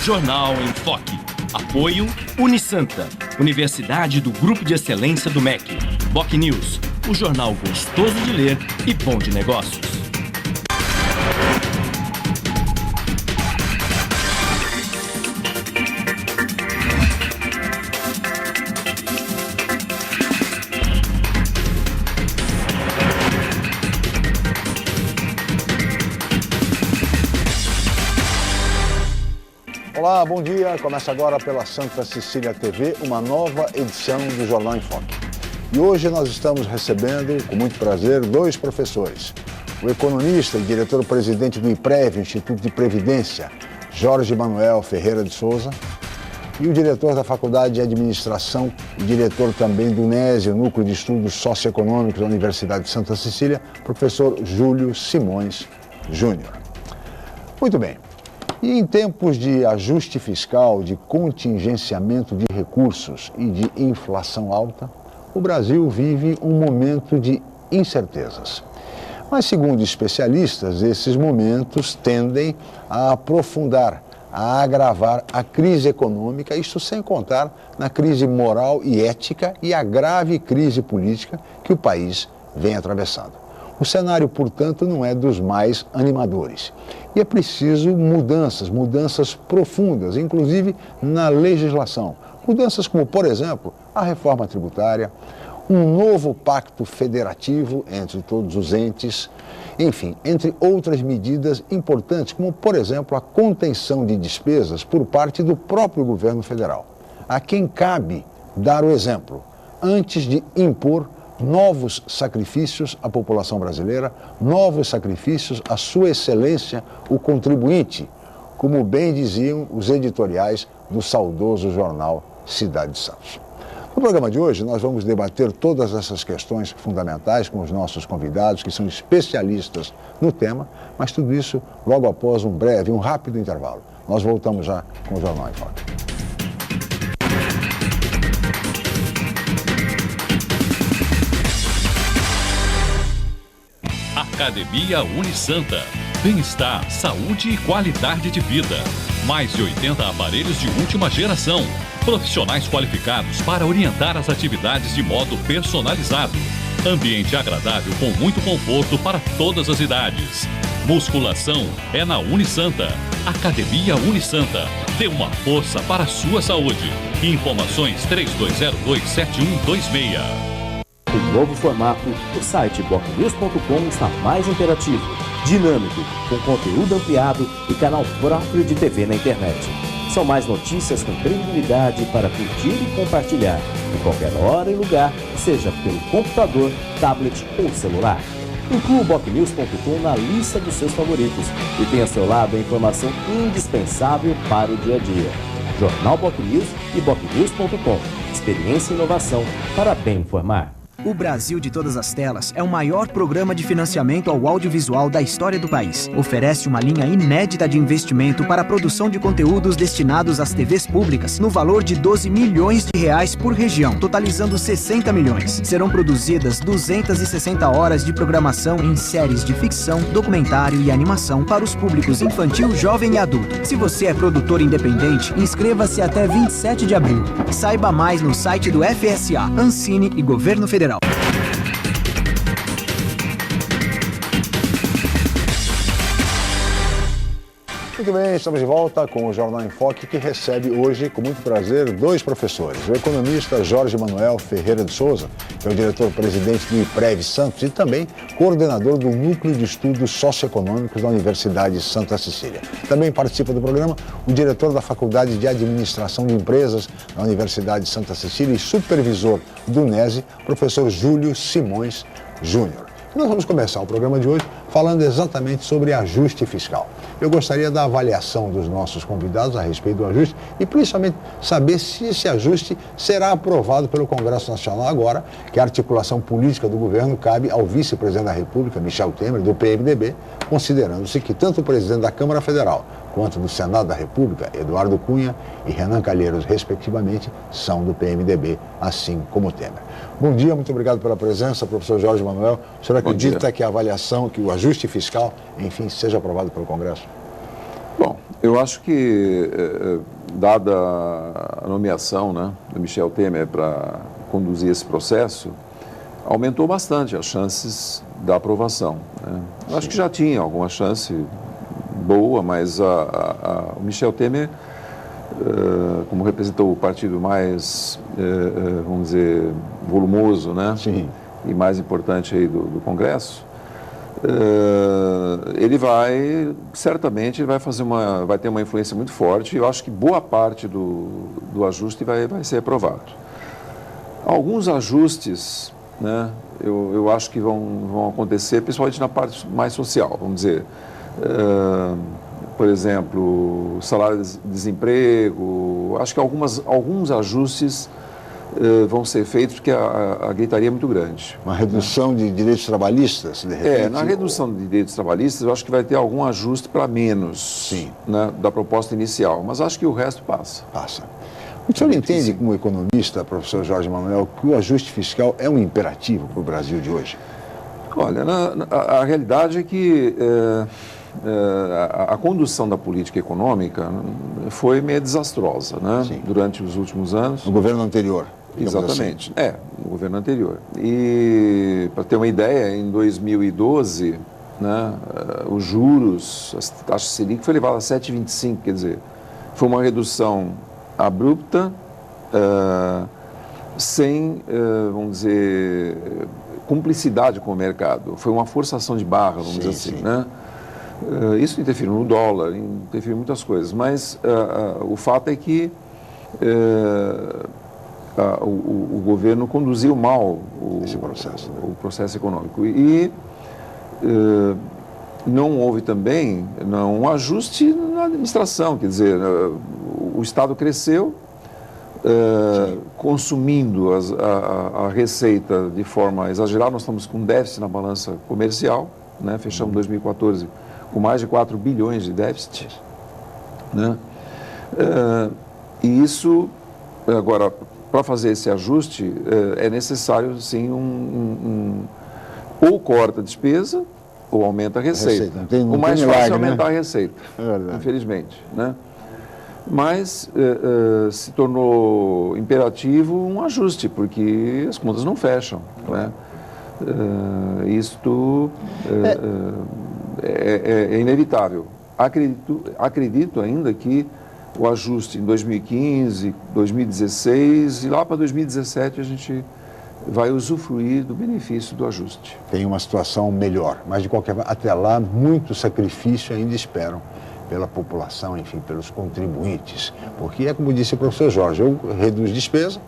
Jornal em Foque. Apoio Unisanta, Universidade do Grupo de Excelência do MEC. BocNews, o jornal gostoso de ler e bom de negócios. Olá, bom dia. Começa agora pela Santa Cecília TV uma nova edição do Jornal em Foque. E hoje nós estamos recebendo, com muito prazer, dois professores. O economista e diretor-presidente do IPREV, Instituto de Previdência, Jorge Manuel Ferreira de Souza, e o diretor da Faculdade de Administração e diretor também do NESE, o Núcleo de Estudos Socioeconômicos da Universidade de Santa Cecília, professor Júlio Simões Júnior. Muito bem. E em tempos de ajuste fiscal, de contingenciamento de recursos e de inflação alta, o Brasil vive um momento de incertezas. Mas, segundo especialistas, esses momentos tendem a aprofundar, a agravar a crise econômica, isso sem contar na crise moral e ética e a grave crise política que o país vem atravessando. O cenário, portanto, não é dos mais animadores. E é preciso mudanças profundas, inclusive na legislação. Mudanças como, por exemplo, a reforma tributária, um novo pacto federativo entre todos os entes, enfim, entre outras medidas importantes, como, por exemplo, a contenção de despesas por parte do próprio governo federal. A quem cabe dar o exemplo, antes de impor novos sacrifícios à população brasileira, novos sacrifícios à sua excelência, o contribuinte, como bem diziam os editoriais do saudoso jornal Cidade de Santos. No programa de hoje, nós vamos debater todas essas questões fundamentais com os nossos convidados, que são especialistas no tema, mas tudo isso logo após um rápido intervalo. Nós voltamos já com o Jornal em Foque. Academia Unisanta. Bem-estar, saúde e qualidade de vida. Mais de 80 aparelhos de última geração. Profissionais qualificados para orientar as atividades de modo personalizado. Ambiente agradável com muito conforto para todas as idades. Musculação é na Unisanta. Academia Unisanta. Dê uma força para a sua saúde. Informações 3202-7126. Em novo formato, o site BocNews.com está mais interativo, dinâmico, com conteúdo ampliado e canal próprio de TV na internet. São mais notícias com credibilidade para curtir e compartilhar, em qualquer hora e lugar, seja pelo computador, tablet ou celular. Inclua o BocNews.com na lista dos seus favoritos e tenha ao seu lado a informação indispensável para o dia a dia. Jornal BocNews e BocNews.com. Experiência e inovação para bem informar. O Brasil de Todas as Telas é o maior programa de financiamento ao audiovisual da história do país. Oferece uma linha inédita de investimento para a produção de conteúdos destinados às TVs públicas, no valor de 12 milhões de reais por região, totalizando 60 milhões. Serão produzidas 260 horas de programação em séries de ficção, documentário e animação para os públicos infantil, jovem e adulto. Se você é produtor independente, inscreva-se até 27 de abril. Saiba mais no site do FSA, Ancine e Governo Federal. Muito bem, estamos de volta com o Jornal em Foque, que recebe hoje, com muito prazer, dois professores. O economista Jorge Manuel Ferreira de Souza, que é o diretor-presidente do IPREV Santos e também coordenador do Núcleo de Estudos Socioeconômicos da Universidade de Santa Cecília. Também participa do programa o diretor da Faculdade de Administração de Empresas da Universidade de Santa Cecília e supervisor do NESE, professor Júlio Simões Júnior. Nós vamos começar o programa de hoje falando exatamente sobre ajuste fiscal. Eu gostaria da avaliação dos nossos convidados a respeito do ajuste e principalmente saber se esse ajuste será aprovado pelo Congresso Nacional agora, que a articulação política do governo cabe ao vice-presidente da República, Michel Temer, do PMDB, considerando-se que tanto o presidente da Câmara Federal quanto do Senado da República, Eduardo Cunha e Renan Calheiros, respectivamente, são do PMDB, assim como Temer. Bom dia, muito obrigado pela presença, professor Jorge Manuel. O senhor acredita que a avaliação, que o ajuste fiscal, enfim, seja aprovado pelo Congresso? Bom, Eu acho que, dada a nomeação, né, do Michel Temer para conduzir esse processo, aumentou bastante as chances da aprovação, né? Eu acho que já tinha alguma chance boa, mas o Michel Temer, como representou o partido mais, vamos dizer, volumoso, né? Sim. E mais importante aí do Congresso, ele certamente vai ter uma influência muito forte, e eu acho que boa parte do ajuste vai ser aprovado. Alguns ajustes, né, eu acho que vão acontecer, principalmente na parte mais social, vamos dizer. Por exemplo, salário-desemprego, acho que alguns ajustes vão ser feitos porque a gritaria é muito grande. Uma redução de direitos trabalhistas, de repente? Na redução de direitos trabalhistas, eu acho que vai ter algum ajuste para menos, né, da proposta inicial, mas acho que o resto passa. O senhor entende, como economista, professor Jorge Manuel, que o ajuste fiscal é um imperativo para o Brasil de hoje? Olha, a realidade é que a condução da política econômica foi meio desastrosa, né? Durante os últimos anos. No governo anterior. Exatamente, no governo anterior. E, para ter uma ideia, em 2012, né, os juros, a taxa Selic foi elevada a 7,25, quer dizer, foi uma redução abrupta, sem, vamos dizer, cumplicidade com o mercado. Foi uma forçação de barra, vamos dizer assim, né? Isso interferiu no dólar, interferiu em muitas coisas, mas o fato é que o governo conduziu mal o processo econômico e não houve também um ajuste na administração, quer dizer, o Estado cresceu consumindo a receita de forma exagerada. Nós estamos com déficit na balança comercial, né? Fechamos 2014 com mais de 4 bilhões de déficit, né? E isso, agora, para fazer esse ajuste, é necessário, sim, ou corta a despesa, ou aumenta a receita. O mais fácil é aumentar a receita, infelizmente, né? Mas se tornou imperativo um ajuste, porque as contas não fecham, né? Isto é inevitável. Acredito ainda que o ajuste em 2015, 2016 e lá para 2017 a gente vai usufruir do benefício do ajuste. Tem uma situação melhor, mas de qualquer forma, até lá, muito sacrifício ainda esperam pela população, enfim, pelos contribuintes. Porque é como disse o professor Jorge, eu reduzo despesa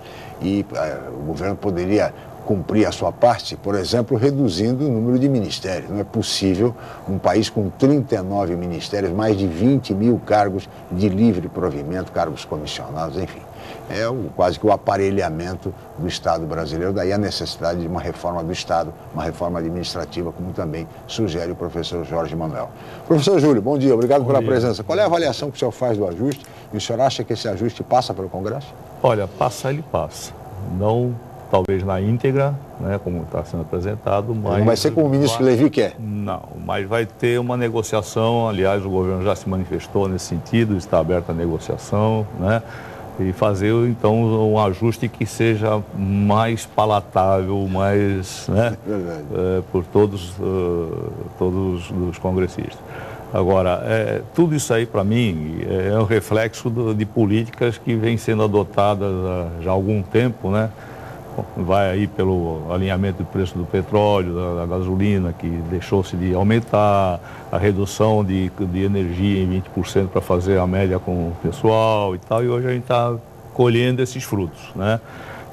e o governo poderia cumprir a sua parte, por exemplo, reduzindo o número de ministérios. Não é possível um país com 39 ministérios, mais de 20 mil cargos de livre provimento, cargos comissionados, enfim. É quase que o aparelhamento do Estado brasileiro, daí a necessidade de uma reforma do Estado, uma reforma administrativa, como também sugere o professor Jorge Manuel. Professor Júlio, bom dia, obrigado pela presença. Qual é a avaliação que o senhor faz do ajuste? E o senhor acha que esse ajuste passa pelo Congresso? Olha, passar ele passa. Não, talvez na íntegra, né, como está sendo apresentado, mas... Não vai ser como o ministro Levi quer? Não, mas vai ter uma negociação, aliás, o governo já se manifestou nesse sentido, está aberta a negociação, né? E fazer, então, um ajuste que seja mais palatável, mais, né, por todos os congressistas. Agora, tudo isso aí, para mim, é um reflexo de políticas que vêm sendo adotadas já há algum tempo, né? Vai aí pelo alinhamento do preço do petróleo, da gasolina, que deixou-se de aumentar, a redução de energia em 20% para fazer a média com o pessoal e tal, e hoje a gente está colhendo esses frutos, né?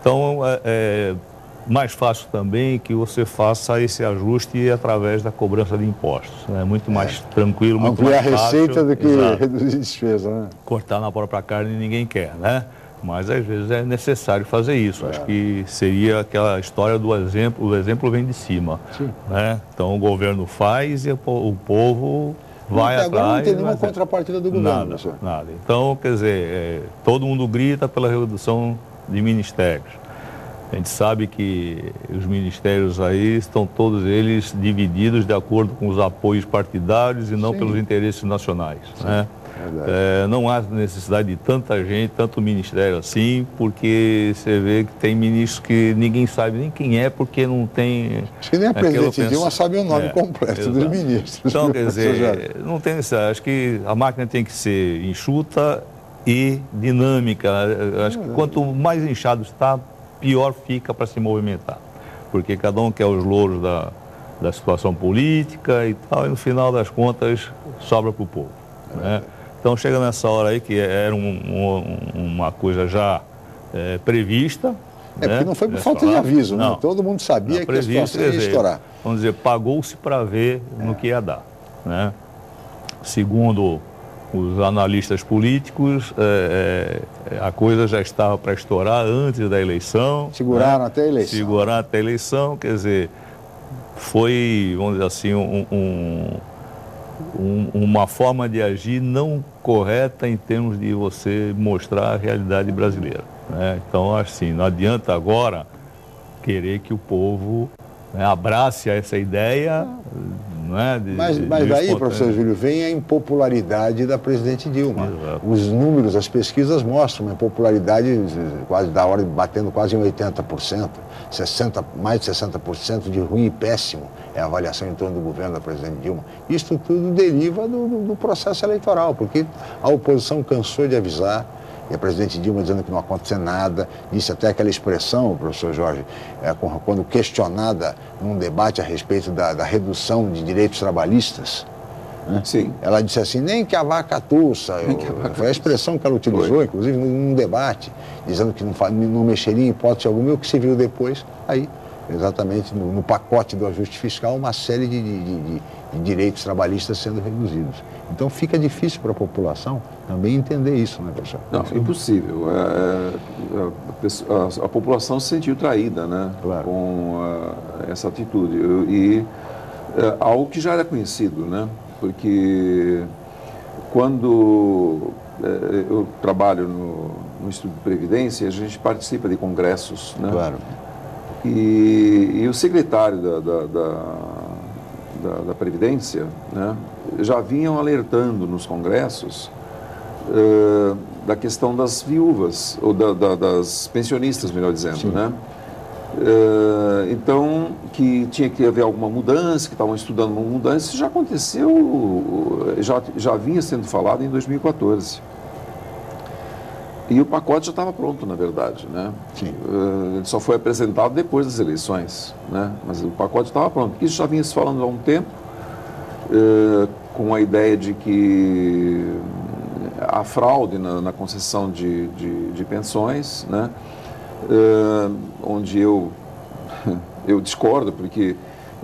Então, é mais fácil também que você faça esse ajuste através da cobrança de impostos. É muito mais tranquilo, muito mais fácil. Ampliar a receita do que reduzir despesa, né? Cortar na própria carne ninguém quer, né? Mas às vezes é necessário fazer isso. Acho que seria aquela história do exemplo, o exemplo vem de cima, né? Então o governo faz e o povo vai atrás. Agora não tem nenhuma contrapartida do governo. Nada. Então, quer dizer, todo mundo grita pela redução de ministérios. A gente sabe que os ministérios aí estão todos eles divididos de acordo com os apoios partidários e não pelos interesses nacionais, né? Não há necessidade de tanta gente, tanto ministério assim, porque você vê que tem ministros que ninguém sabe nem quem é, porque não tem... Acho que nem a presidente Dilma sabe o nome completo dos ministros. Então, quer dizer, não tem necessidade. Acho que a máquina tem que ser enxuta e dinâmica. Acho que quanto mais inchado está, pior fica para se movimentar. Porque cada um quer os louros da situação política e tal, e no final das contas sobra para o povo. Né? Então chega nessa hora aí que era uma coisa já prevista. Porque não foi por falta de aviso, né? Todo mundo sabia que a situação ia estourar. Vamos dizer, pagou-se para ver no que ia dar. Né? Segundo os analistas políticos, a coisa já estava para estourar antes da eleição. Seguraram até a eleição. Seguraram até a eleição, quer dizer, foi, vamos dizer assim, uma forma de agir não correta em termos de você mostrar a realidade brasileira. Né? Então, assim, não adianta agora querer que o povo abrace essa ideia. Mas daí, professor Júlio, vem a impopularidade da presidente Dilma. Exato. Os números, as pesquisas mostram uma impopularidade quase da hora, batendo quase em 80%, mais de 60% de ruim e péssimo é a avaliação em torno do governo da presidente Dilma. Isso tudo deriva do processo eleitoral, porque a oposição cansou de avisar. E a presidente Dilma dizendo que não aconteceu nada, disse até aquela expressão, professor Jorge, quando questionada num debate a respeito da redução de direitos trabalhistas, né? Sim. Ela disse assim, nem que a vaca tussa, foi a expressão que ela utilizou, inclusive, num debate, dizendo que não mexeria em hipótese alguma, e o que se viu depois, aí, exatamente no pacote do ajuste fiscal, uma série de direitos trabalhistas sendo reduzidos. Então fica difícil para a população também entender isso, né, professor? Não, impossível. A população se sentiu traída, né, claro, com essa atitude. E algo que já era conhecido, né, porque quando eu trabalho no Instituto de Previdência, a gente participa de congressos, né? Claro. E o secretário da Previdência, né, já vinham alertando nos congressos da questão das viúvas, ou das pensionistas, melhor dizendo, né? Então, que tinha que haver alguma mudança, que estavam estudando uma mudança, isso já aconteceu, já vinha sendo falado em 2014. E o pacote já estava pronto, na verdade, né? Sim. Ele só foi apresentado depois das eleições, né? Mas o pacote estava pronto. Isso já vinha se falando há um tempo, com a ideia de que a fraude na concessão de pensões, né? Onde eu discordo, porque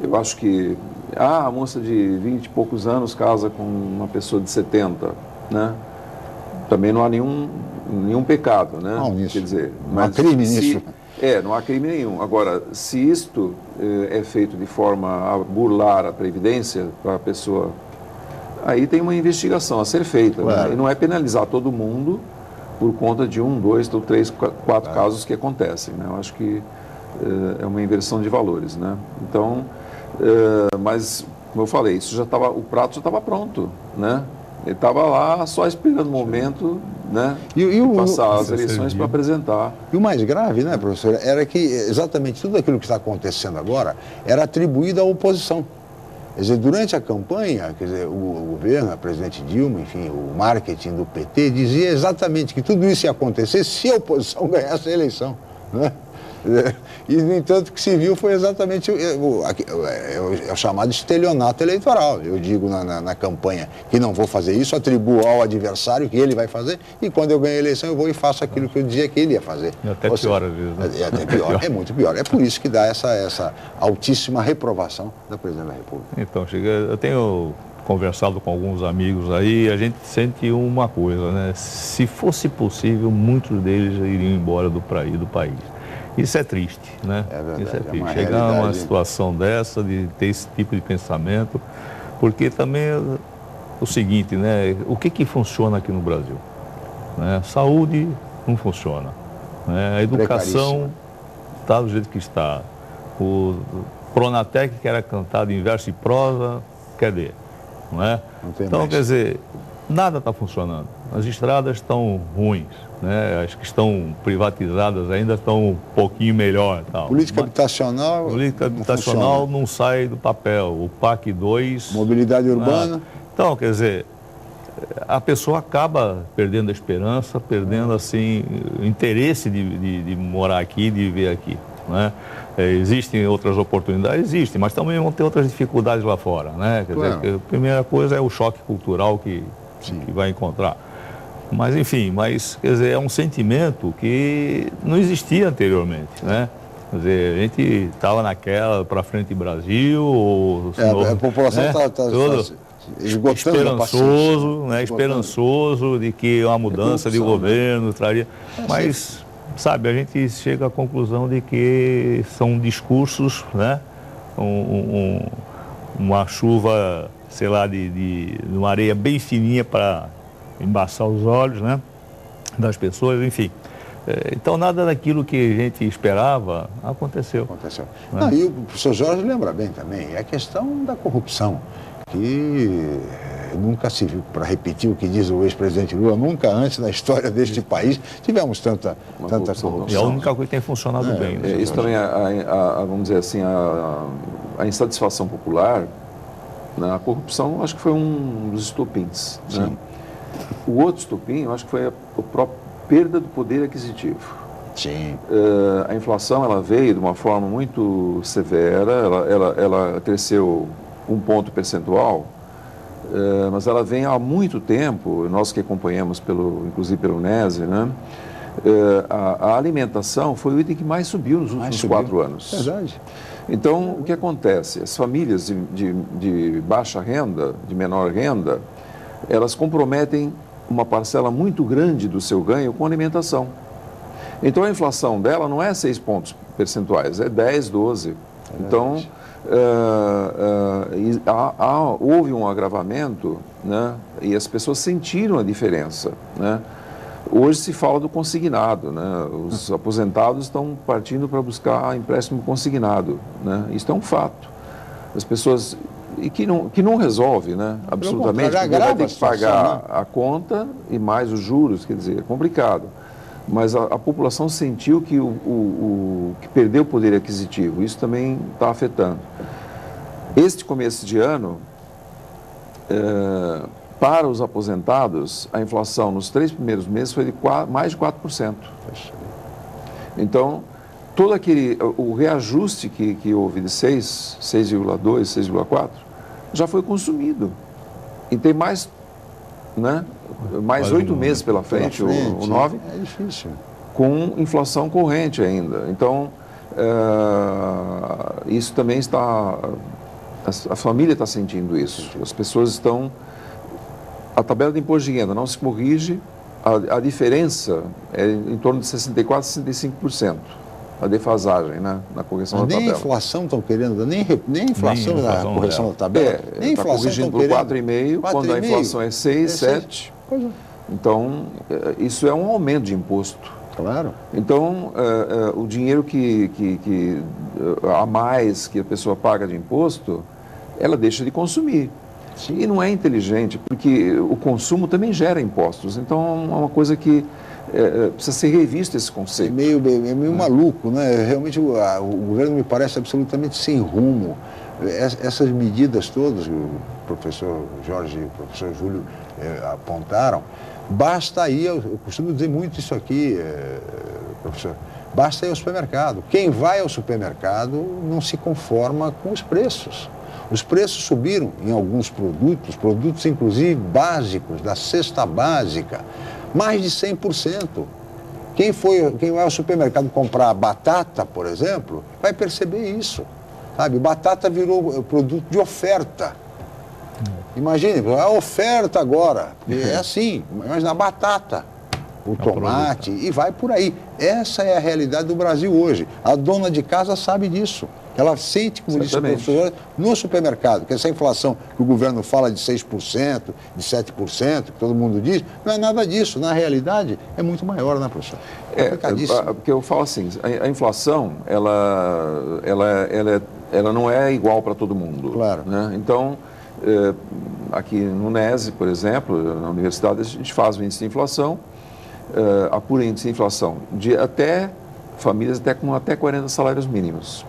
eu acho que a moça de 20 e poucos anos casa com uma pessoa de 70, né? Também não há nenhum pecado, né? Não, nisso. Quer dizer, não há crime nisso. Não há crime nenhum. Agora, se isto é feito de forma a burlar a Previdência para a pessoa, aí tem uma investigação a ser feita. Claro. Né? E não é penalizar todo mundo por conta de 1, 2, 3, 4 casos que acontecem, né? Eu acho que é uma inversão de valores, né? Então, mas, como eu falei, o prato já estava pronto, né? Ele estava lá só esperando o momento, né, de passar as eleições para apresentar. E o mais grave, né, professor, era que exatamente tudo aquilo que está acontecendo agora era atribuído à oposição. Quer dizer, durante a campanha, quer dizer, o governo, a presidente Dilma, enfim, o marketing do PT dizia exatamente que tudo isso ia acontecer se a oposição ganhasse a eleição, né? E, no entanto, o que se viu foi exatamente o chamado estelionato eleitoral. Eu digo na campanha que não vou fazer isso, atribuo ao adversário que ele vai fazer, e quando eu ganho a eleição eu vou e faço aquilo que eu dizia que ele ia fazer. É até pior, às vezes. Né? É até pior, é muito pior. É por isso que dá essa altíssima reprovação da presidente da República. Então, eu tenho conversado com alguns amigos aí, a gente sente uma coisa, né? Se fosse possível, muitos deles iriam embora do país. Isso é triste, né? É verdade, isso é triste. Chegar a uma situação dessa, de ter esse tipo de pensamento, porque também é o seguinte, né? O que funciona aqui no Brasil? Né? Saúde não funciona. Né? A educação está do jeito que está. O Pronatec, que era cantado em verso e prosa, cadê? Não é? Não tem então, mais. quer dizer, nada está funcionando. As estradas estão ruins, né? As que estão privatizadas ainda estão um pouquinho melhor. Tal. Política habitacional. Política habitacional não sai do papel. O PAC 2. Mobilidade urbana. Então, quer dizer, a pessoa acaba perdendo a esperança, perdendo assim, o interesse de morar aqui, de viver aqui, né? Existem outras oportunidades? Existem, mas também vão ter outras dificuldades lá fora, né? Quer dizer, a primeira coisa é o choque cultural que vai encontrar. Mas, enfim, quer dizer, é um sentimento que não existia anteriormente, né? Quer dizer, a gente estava naquela para frente Brasil, a população está esperançoso, né? Esperançoso de que uma mudança de governo traria, mas... Sabe, a gente chega à conclusão de que são discursos, né? Uma chuva, sei lá, de uma areia bem fininha para embaçar os olhos, né? Das pessoas, enfim. Então, nada daquilo que a gente esperava aconteceu. Né? Não, e o professor Jorge lembra bem também, é a questão da corrupção, que nunca se viu, para repetir o que diz o ex-presidente Lula, nunca antes na história deste país tivemos tanta corrupção. E a única coisa que tem funcionado bem. Né? Isso também, vamos dizer assim, a insatisfação popular, né? A corrupção, acho que foi um dos estupins. Né? O outro estupim, eu acho que foi a própria perda do poder aquisitivo. Sim. A inflação, ela veio de uma forma muito severa, ela cresceu 1 ponto percentual, mas ela vem há muito tempo, nós que acompanhamos, inclusive pelo NESE, né? A alimentação foi o item que mais subiu nos últimos 4 anos. Verdade. Então, o que acontece? As famílias de baixa renda, de menor renda, elas comprometem uma parcela muito grande do seu ganho com alimentação. Então, a inflação dela não é 6 pontos percentuais, é 10, 12. Então, houve um agravamento, né? E as pessoas sentiram a diferença, né? Hoje se fala do consignado, né? Os aposentados estão partindo para buscar empréstimo consignado, né? Isso é um fato. As pessoas... E que não resolve, né? Absolutamente, porque vai ter que pagar a conta e mais os juros, quer dizer, é complicado. Mas a população sentiu que que perdeu o poder aquisitivo. Isso também está afetando. Este começo de ano, para os aposentados, a inflação nos 3 primeiros meses foi de mais de 4%. Então, todo o reajuste que houve de 6,2%, 6,4%, já foi consumido. E tem mais, né? Mais 8 meses pela frente, ou 9, é difícil. Com inflação corrente ainda. Então, isso também está... A família está sentindo isso. As pessoas estão... A tabela de imposto de renda não se corrige, a diferença é em torno de 64% a 65%. A defasagem, né, na correção da tabela. Nem a inflação estão querendo, nem a inflação da correção da tabela. Nem a inflação corrigindo por 4,5%, quando a inflação é 6, 7. Então, isso é um aumento de imposto. Claro. Então, o dinheiro a mais que a pessoa paga de imposto, ela deixa de consumir. Sim. E não é inteligente, porque o consumo também gera impostos. Então, é uma coisa que precisa ser revisto esse conceito. É meio maluco, né? Realmente o governo me parece absolutamente sem rumo. Essas medidas todas que o professor Jorge e o professor Júlio apontaram, basta ir, eu costumo dizer muito isso aqui, professor, basta ir ao supermercado. Quem vai ao supermercado não se conforma com os preços. Os preços subiram em alguns produtos inclusive básicos, da cesta básica, mais de 100%. Quem vai ao supermercado comprar batata, por exemplo, vai perceber isso. Sabe? Batata virou produto de oferta. Imagine, a oferta agora, é assim, mas na batata, o tomate, e vai por aí. Essa é a realidade do Brasil hoje. A dona de casa sabe disso. Ela sente, como disse o professor, no supermercado, que essa inflação que o governo fala de 6%, de 7%, que todo mundo diz, não é nada disso. Na realidade, é muito maior, né, professor? Porque eu falo assim, a inflação, ela não é igual para todo mundo. Claro. Né? Então, aqui no NESE, por exemplo, na universidade, a gente faz o índice de inflação, apura índice de inflação de famílias com até 40 salários mínimos.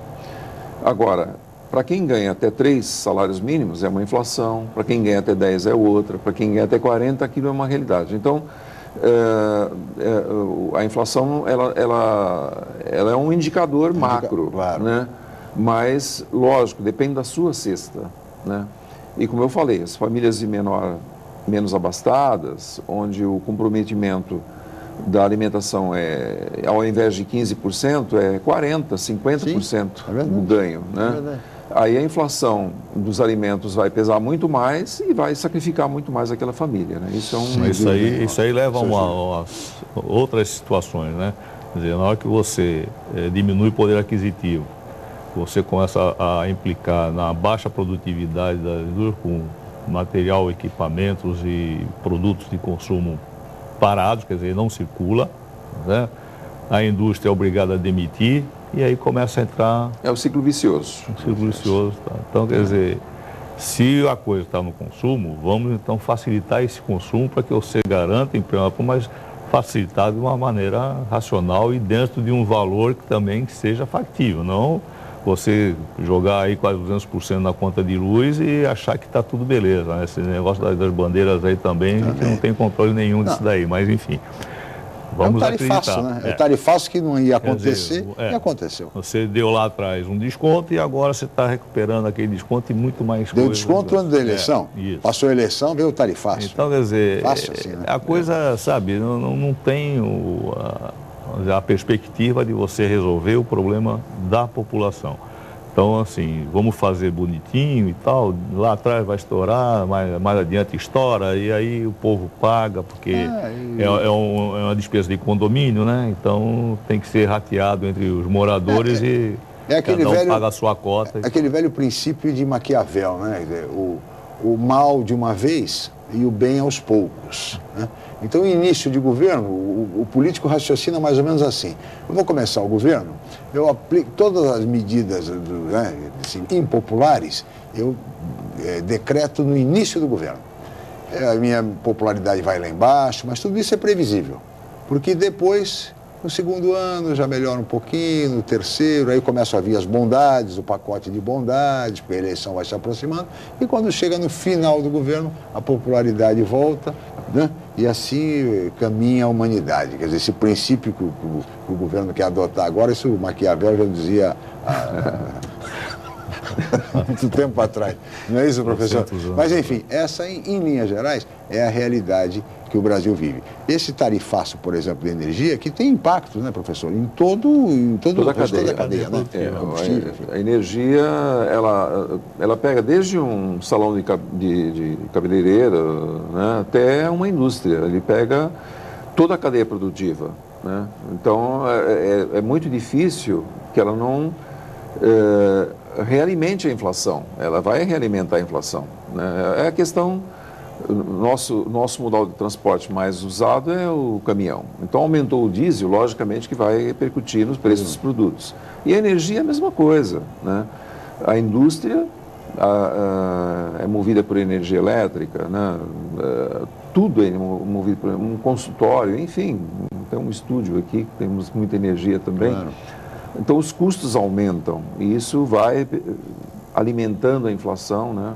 Agora, para quem ganha até 3 salários mínimos é uma inflação, para quem ganha até 10 é outra, para quem ganha até 40 aquilo é uma realidade. Então, a inflação ela é um indicador macro, claro, né? Mas, lógico, depende da sua cesta, né? E como eu falei, as famílias menos abastadas, onde o comprometimento da alimentação ao invés de 15%, é 40%, 50% do ganho, né? Aí a inflação dos alimentos vai pesar muito mais e vai sacrificar muito mais aquela família, né? Isso aí leva a outras situações, né? Quer dizer, na hora que você diminui o poder aquisitivo, você começa a implicar na baixa produtividade da indústria com material, equipamentos e produtos de consumo parados, quer dizer, não circula, né? A indústria é obrigada a demitir e aí começa a entrar... É o ciclo vicioso. Tá? Então, quer dizer, se a coisa está no consumo, vamos então facilitar esse consumo para que você garanta emprego, mas facilitar de uma maneira racional e dentro de um valor que também seja factível, não você jogar aí quase 200% na conta de luz e achar que está tudo beleza, né? Esse negócio das bandeiras aí também, a gente não tem controle nenhum disso daí, mas enfim, vamos acreditar. É um tarifaço, né? É tarifaço que não ia acontecer e aconteceu. Você deu lá atrás um desconto e agora você está recuperando aquele desconto e muito mais coisa. Deu desconto antes da eleição, passou a eleição, veio o tarifaço. Então, quer dizer, fácil assim, né? A coisa, sabe, não tem a perspectiva de você resolver o problema da população. Então, assim, vamos fazer bonitinho e tal, lá atrás vai estourar, mais adiante estoura, e aí o povo paga, porque é uma despesa de condomínio, né? Então tem que ser rateado entre os moradores e cada um paga a sua cota. Aquele velho princípio de Maquiavel, né? O mal de uma vez e o bem aos poucos, né? Então, no início de governo, o político raciocina mais ou menos assim: eu vou começar o governo, eu aplico todas as medidas assim, impopulares, eu decreto no início do governo. A minha popularidade vai lá embaixo, mas tudo isso é previsível, porque depois, no segundo ano, já melhora um pouquinho, no terceiro, aí começam a vir as bondades, o pacote de bondades, porque a eleição vai se aproximando, e quando chega no final do governo, a popularidade volta, né? E assim caminha a humanidade. Quer dizer, esse princípio que o governo quer adotar agora, isso o Maquiavel já dizia há muito tempo atrás. Não é isso, professor? Mas, enfim, essa, em linhas gerais, é a realidade que o Brasil vive. Esse tarifaço, por exemplo, de energia, que tem impacto, né, professor, em toda a cadeia, né? A energia, ela pega desde um salão de cabeleireira, né, até uma indústria. Ele pega toda a cadeia produtiva, né? Então, é muito difícil que ela não realimente a inflação. Ela vai realimentar a inflação, né? É a questão... Nosso modal de transporte mais usado é o caminhão. Então, aumentou o diesel, logicamente que vai repercutir nos preços dos produtos. E a energia é a mesma coisa, né? A indústria é movida por energia elétrica, né? Tudo é movido por um consultório, enfim, tem um estúdio aqui, temos muita energia também. Claro. Então, os custos aumentam e isso vai alimentando a inflação, né?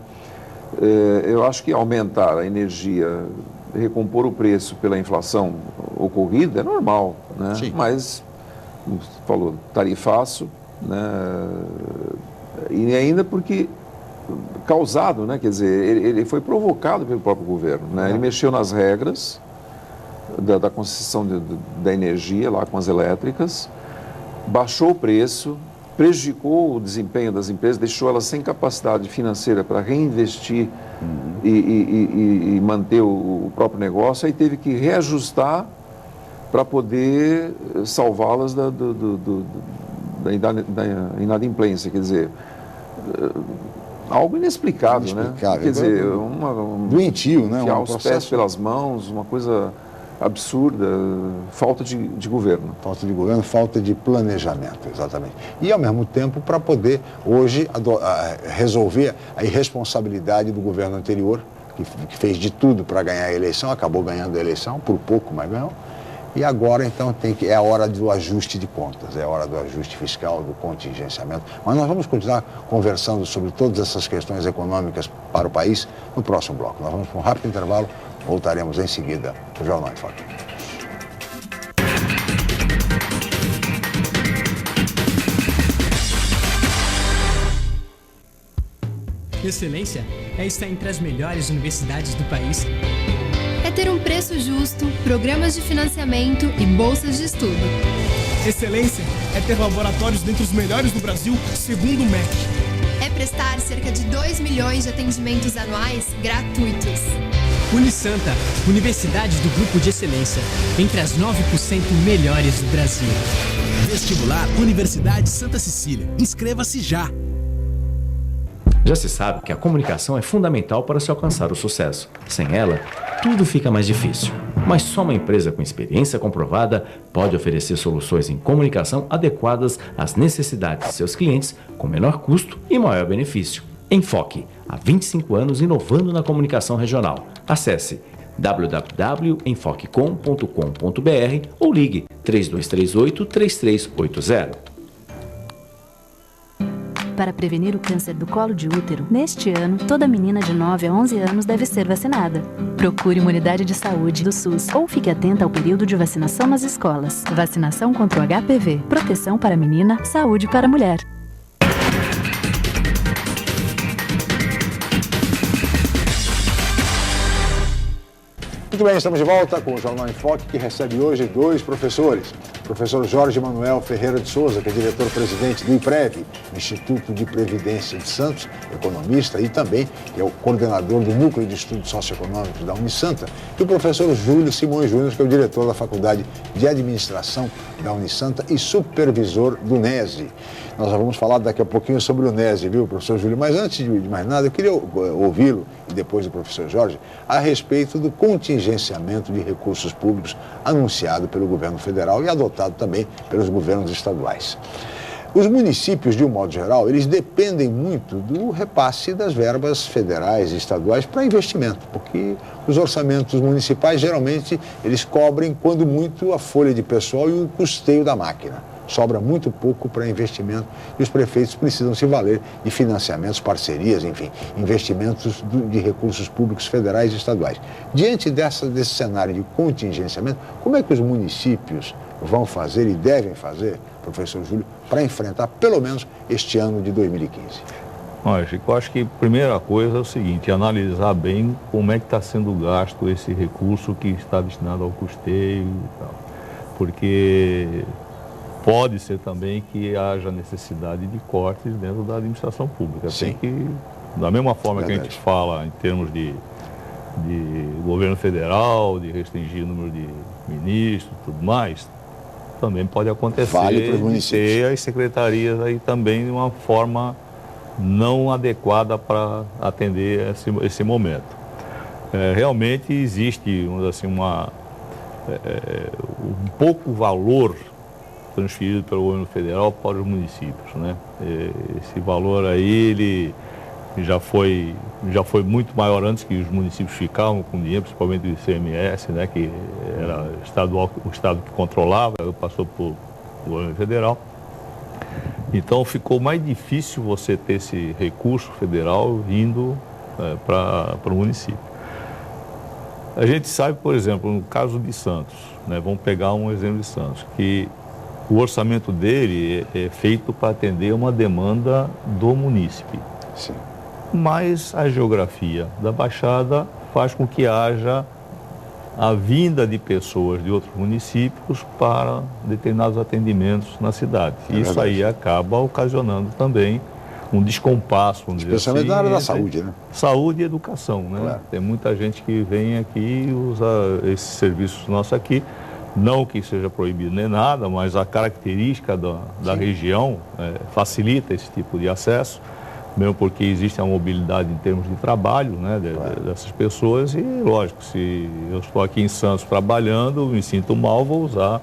Eu acho que aumentar a energia, recompor o preço pela inflação ocorrida é normal, né? Sim. Mas, como você falou, tarifaço, né? E ainda porque causado, né? Quer dizer, ele foi provocado pelo próprio governo, né? Ele mexeu nas regras da concessão da energia lá com as elétricas, baixou o preço, prejudicou o desempenho das empresas, deixou elas sem capacidade financeira para reinvestir e manter o próprio negócio, aí teve que reajustar para poder salvá-las da inadimplência, quer dizer, algo inexplicável, né? Quer dizer, doentio, né? Enfiar os pés pelas mãos, uma coisa absurda, falta de governo. Falta de governo, falta de planejamento, exatamente. E, ao mesmo tempo, para poder, hoje, resolver a irresponsabilidade do governo anterior, que fez de tudo para ganhar a eleição, acabou ganhando a eleição, por pouco, mas ganhou. E agora, então, é a hora do ajuste de contas, é a hora do ajuste fiscal, do contingenciamento. Mas nós vamos continuar conversando sobre todas essas questões econômicas para o país no próximo bloco. Nós vamos para um rápido intervalo, voltaremos em seguida para o Jornal em Foque. Excelência é estar entre as melhores universidades do país. É ter um preço justo, programas de financiamento e bolsas de estudo. Excelência é ter laboratórios dentre os melhores do Brasil, segundo o MEC. É prestar cerca de 2 milhões de atendimentos anuais gratuitos. Unisanta, Universidade do Grupo de Excelência, entre as 9% melhores do Brasil. Vestibular Universidade Santa Cecília. Inscreva-se já! Já se sabe que a comunicação é fundamental para se alcançar o sucesso. Sem ela, tudo fica mais difícil. Mas só uma empresa com experiência comprovada pode oferecer soluções em comunicação adequadas às necessidades de seus clientes, com menor custo e maior benefício. Enfoque, há 25 anos inovando na comunicação regional. Acesse www.enfoquecom.com.br ou ligue 3238-3380. Para prevenir o câncer do colo de útero, neste ano, toda menina de 9 a 11 anos deve ser vacinada. Procure uma unidade de saúde do SUS ou fique atenta ao período de vacinação nas escolas. Vacinação contra o HPV. Proteção para a menina, saúde para a mulher. Muito bem, estamos de volta com o Jornal em Foque, que recebe hoje 2 professores. O professor Jorge Manuel Ferreira de Souza, que é diretor-presidente do IPREV, Instituto de Previdência de Santos, economista e também é o coordenador do Núcleo de Estudos Socioeconômicos da Unisanta, e o professor Júlio Simões Júnior, que é o diretor da Faculdade de Administração da Unisanta e supervisor do NESE. Nós já vamos falar daqui a pouquinho sobre o NESE, viu, professor Júlio? Mas antes de mais nada, eu queria ouvi-lo, e depois do professor Jorge, a respeito do contingenciamento de recursos públicos anunciado pelo governo federal e adotado também pelos governos estaduais. Os municípios, de um modo geral, eles dependem muito do repasse das verbas federais e estaduais para investimento, porque os orçamentos municipais, geralmente, eles cobrem, quando muito, a folha de pessoal e o custeio da máquina. Sobra muito pouco para investimento e os prefeitos precisam se valer de financiamentos, parcerias, enfim, investimentos de recursos públicos federais e estaduais. Diante desse cenário de contingenciamento, como é que os municípios vão fazer e devem fazer, professor Júlio, para enfrentar pelo menos este ano de 2015? Olha, Chico, eu acho que a primeira coisa é o seguinte, analisar bem como é que está sendo gasto esse recurso que está destinado ao custeio e tal. Porque pode ser também que haja necessidade de cortes dentro da administração pública. Sim. Tem que, da mesma forma Verdade. que a gente fala em termos de governo federal, de restringir o número de ministros e tudo mais, também pode acontecer Vale para os de municípios. ter as secretarias aí também de uma forma não adequada para atender esse momento. Realmente existe, vamos dizer assim, um pouco valor transferido pelo governo federal para os municípios, né? Esse valor aí, ele já foi muito maior antes, que os municípios ficavam com dinheiro, principalmente do ICMS, né? Que era estadual, o estado que controlava, passou por o governo federal. Então ficou mais difícil você ter esse recurso federal vindo para o município. A gente sabe, por exemplo, no caso de Santos, né? Vamos pegar um exemplo de Santos, que o orçamento dele é feito para atender uma demanda do munícipe. Sim. Mas a geografia da Baixada faz com que haja a vinda de pessoas de outros municípios para determinados atendimentos na cidade. E isso aí acaba ocasionando também um descompasso, vamos dizer assim, especialmente na área da saúde, né? Saúde e educação, né? Claro. Tem muita gente que vem aqui e usa esses serviços nossos aqui. Não que seja proibido nem nada, mas a característica da região facilita esse tipo de acesso, mesmo porque existe a mobilidade em termos de trabalho, né, dessas pessoas. E, lógico, se eu estou aqui em Santos trabalhando, me sinto mal, vou usar,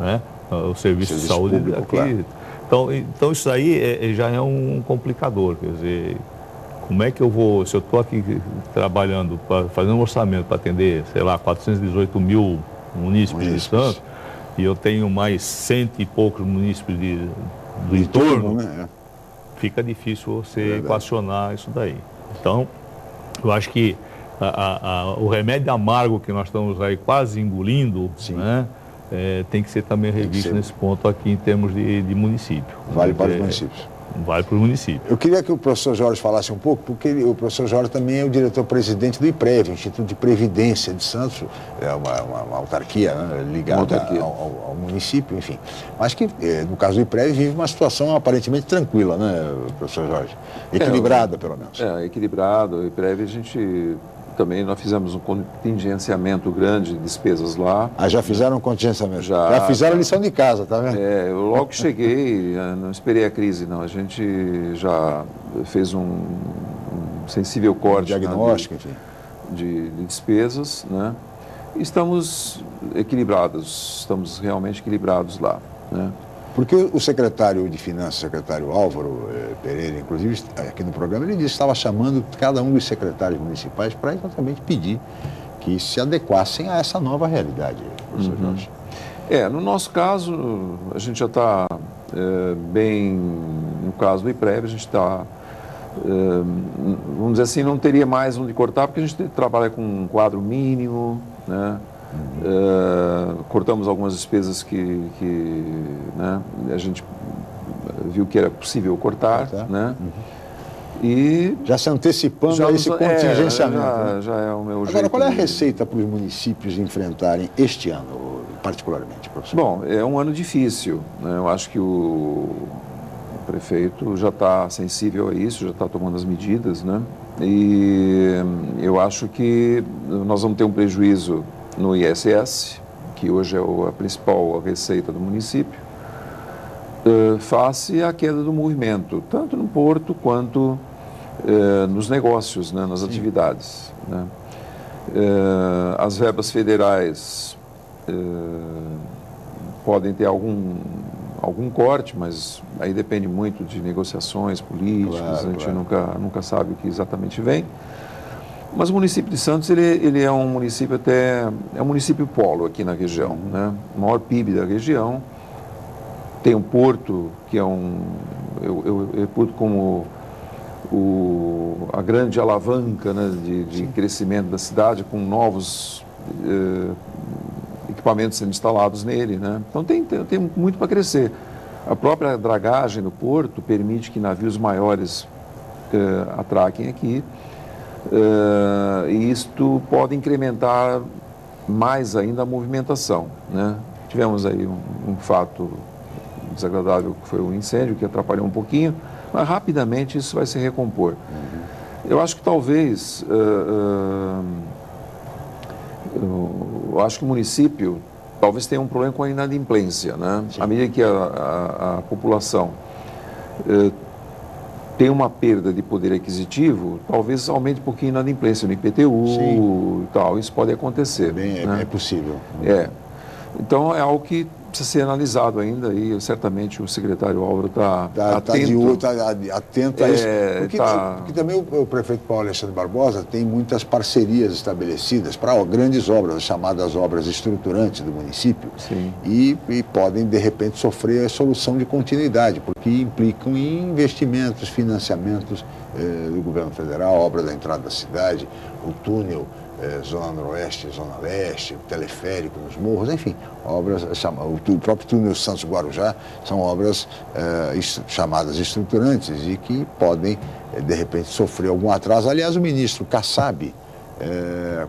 né, o serviço de saúde público, aqui. claro. Então isso aí já é um complicador, quer dizer, Como é que eu vou, se eu estou aqui trabalhando, fazendo um orçamento para atender, sei lá, 418 mil munícipes de Santos, e eu tenho mais 100 e poucos munícipes do entorno, né? Fica difícil você equacionar isso daí. Então, eu acho que o remédio amargo que nós estamos aí quase engolindo, né, tem que ser também revisto nesse ponto aqui em termos de município. Vale para os municípios. Vale para os municípios. Eu queria que o professor Jorge falasse um pouco, porque o professor Jorge também é o diretor-presidente do IPREV, Instituto de Previdência de Santos, é uma autarquia, né, ligada ao município, enfim. Mas que, no caso do IPREV, vive uma situação aparentemente tranquila, né, professor Jorge? Equilibrada, pelo menos. Equilibrado. O IPREV, nós fizemos um contingenciamento grande de despesas lá. Já fizeram um contingenciamento? Já fizeram a lição de casa, tá vendo? Eu logo cheguei, não esperei a crise, não. A gente já fez um sensível corte diagnóstico, enfim, de despesas, né? E estamos equilibrados, estamos realmente equilibrados lá, né? Porque o secretário de Finanças, o secretário Álvaro Pereira, inclusive, aqui no programa, ele disse que estava chamando cada um dos secretários municipais para exatamente pedir que se adequassem a essa nova realidade, professor Jorge. No nosso caso, a gente já está bem, no caso do IPREV, a gente está, vamos dizer assim, não teria mais onde cortar, porque a gente trabalha com um quadro mínimo, né? Cortamos algumas despesas que né, a gente viu que era possível cortar, né? E já se antecipando a esse contingenciamento. Já é o meu jeito. Agora, qual é a receita para os municípios enfrentarem este ano, particularmente, professor? Bom, é um ano difícil, né? Eu acho que o prefeito já está sensível a isso, já está tomando as medidas, né? E eu acho que nós vamos ter um prejuízo no ISS, que hoje é a principal receita do município, face à queda do movimento, tanto no porto quanto nos negócios, né, nas atividades, né? As verbas federais podem ter algum corte, mas aí depende muito de negociações políticas, a gente nunca sabe o que exatamente vem. Mas o município de Santos, ele é um município é um município polo aqui na região, né? O maior PIB da região. Tem um porto que é eu reputo como a grande alavanca, né, de crescimento da cidade, com novos equipamentos sendo instalados nele, né? Então tem muito para crescer. A própria dragagem do porto permite que navios maiores atraquem aqui. E isto pode incrementar mais ainda a movimentação, né? Tivemos aí um fato desagradável que foi o incêndio, que atrapalhou um pouquinho, mas rapidamente isso vai se recompor. Eu acho que talvez, eu acho que o município talvez tenha um problema com a inadimplência, né? À medida que a população tem uma perda de poder aquisitivo, talvez aumente um pouquinho a inadimplência no IPTU e tal. Isso pode acontecer. É possível. Então, é algo que precisa ser analisado ainda e certamente o secretário Álvaro está atento a isso. Porque também o prefeito Paulo Alexandre Barbosa tem muitas parcerias estabelecidas para grandes obras, as chamadas obras estruturantes do município. E podem, de repente, sofrer a solução de continuidade, porque implicam em investimentos, financiamentos do governo federal, obra da entrada da cidade, o túnel, Zona Noroeste, Zona Leste, o teleférico nos morros, enfim, obras, o próprio túnel Santos-Guarujá, são obras chamadas estruturantes e que podem, de repente, sofrer algum atraso. Aliás, o ministro Kassab,